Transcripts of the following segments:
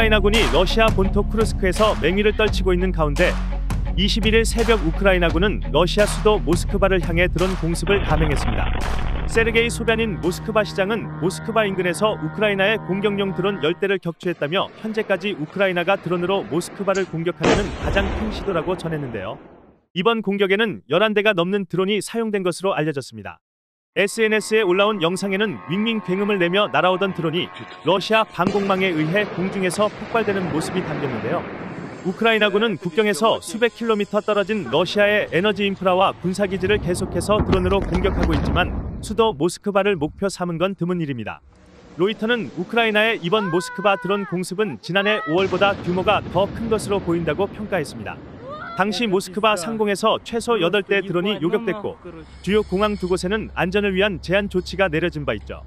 우크라이나군이 러시아 본토 쿠르스크에서 맹위를 떨치고 있는 가운데 21일 새벽 우크라이나군은 러시아 수도 모스크바를 향해 드론 공습을 감행했습니다. 세르게이 소비안인 모스크바 시장은 모스크바 인근에서 우크라이나의 공격용 드론 10대를 격추했다며 현재까지 우크라이나가 드론으로 모스크바를 공격하려는 가장 큰 시도라고 전했는데요. 이번 공격에는 11대가 넘는 드론이 사용된 것으로 알려졌습니다. SNS에 올라온 영상에는 윙윙 굉음을 내며 날아오던 드론이 러시아 방공망에 의해 공중에서 폭발되는 모습이 담겼는데요. 우크라이나군은 국경에서 수백 킬로미터 떨어진 러시아의 에너지 인프라와 군사기지를 계속해서 드론으로 공격하고 있지만 수도 모스크바를 목표 삼은 건 드문 일입니다. 로이터는 우크라이나의 이번 모스크바 드론 공습은 지난해 5월보다 규모가 더 큰 것으로 보인다고 평가했습니다. 당시 모스크바 상공에서 최소 8대 드론이 요격됐고 주요 공항 2곳에는 안전을 위한 제한 조치가 내려진 바 있죠.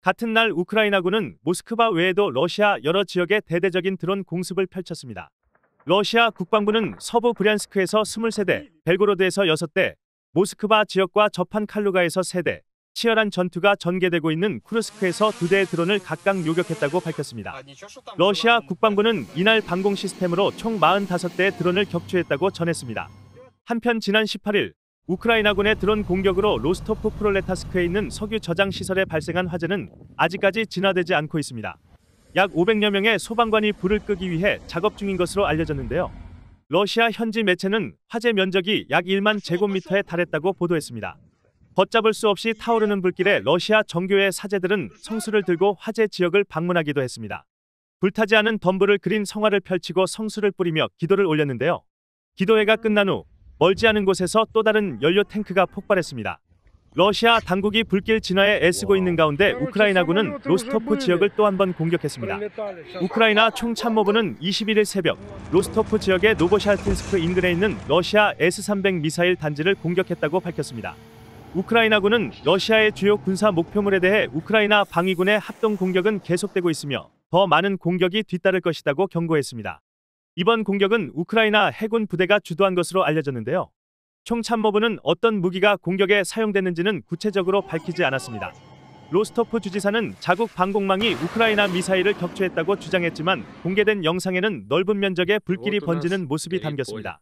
같은 날 우크라이나군은 모스크바 외에도 러시아 여러 지역에 대대적인 드론 공습을 펼쳤습니다. 러시아 국방부는 서부 브리안스크에서 23대, 벨고로드에서 6대, 모스크바 지역과 접한 칼루가에서 3대, 치열한 전투가 전개되고 있는 쿠르스크에서 2대의 드론을 각각 요격했다고 밝혔습니다. 러시아 국방부는 이날 방공 시스템으로 총 45대의 드론을 격추했다고 전했습니다. 한편 지난 18일 우크라이나군의 드론 공격으로 로스토프 프롤레타스크에 있는 석유 저장 시설에 발생한 화재는 아직까지 진화되지 않고 있습니다. 약 500여 명의 소방관이 불을 끄기 위해 작업 중인 것으로 알려졌는데요. 러시아 현지 매체는 화재 면적이 약 1만 제곱미터에 달했다고 보도했습니다. 걷잡을 수 없이 타오르는 불길에 러시아 정교회 사제들은 성수를 들고 화재 지역을 방문하기도 했습니다. 불타지 않은 덤불을 그린 성화를 펼치고 성수를 뿌리며 기도를 올렸는데요. 기도회가 끝난 후 멀지 않은 곳에서 또 다른 연료 탱크가 폭발했습니다. 러시아 당국이 불길 진화에 애쓰고 있는 가운데 우크라이나군은 로스토프 지역을 또 한 번 공격했습니다. 우크라이나 총참모부는 21일 새벽 로스토프 지역의 노보샤르틴스크 인근에 있는 러시아 S-300 미사일 단지를 공격했다고 밝혔습니다. 우크라이나군은 러시아의 주요 군사 목표물에 대해 우크라이나 방위군의 합동 공격은 계속되고 있으며 더 많은 공격이 뒤따를 것이라고 경고했습니다. 이번 공격은 우크라이나 해군 부대가 주도한 것으로 알려졌는데요. 총참모부는 어떤 무기가 공격에 사용됐는지는 구체적으로 밝히지 않았습니다. 로스토프 주지사는 자국 방공망이 우크라이나 미사일을 격추했다고 주장했지만 공개된 영상에는 넓은 면적에 불길이 번지는 모습이 담겼습니다.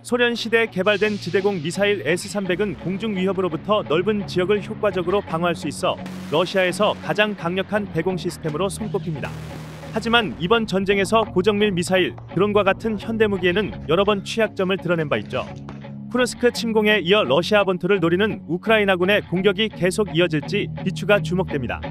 소련 시대에 개발된 지대공 미사일 S-300은 공중 위협으로부터 넓은 지역을 효과적으로 방어할 수 있어 러시아에서 가장 강력한 대공 시스템으로 손꼽힙니다. 하지만 이번 전쟁에서 고정밀 미사일, 드론과 같은 현대무기에는 여러 번 취약점을 드러낸 바 있죠. 쿠르스크 침공에 이어 러시아 본토를 노리는 우크라이나군의 공격이 계속 이어질지 비추가 주목됩니다.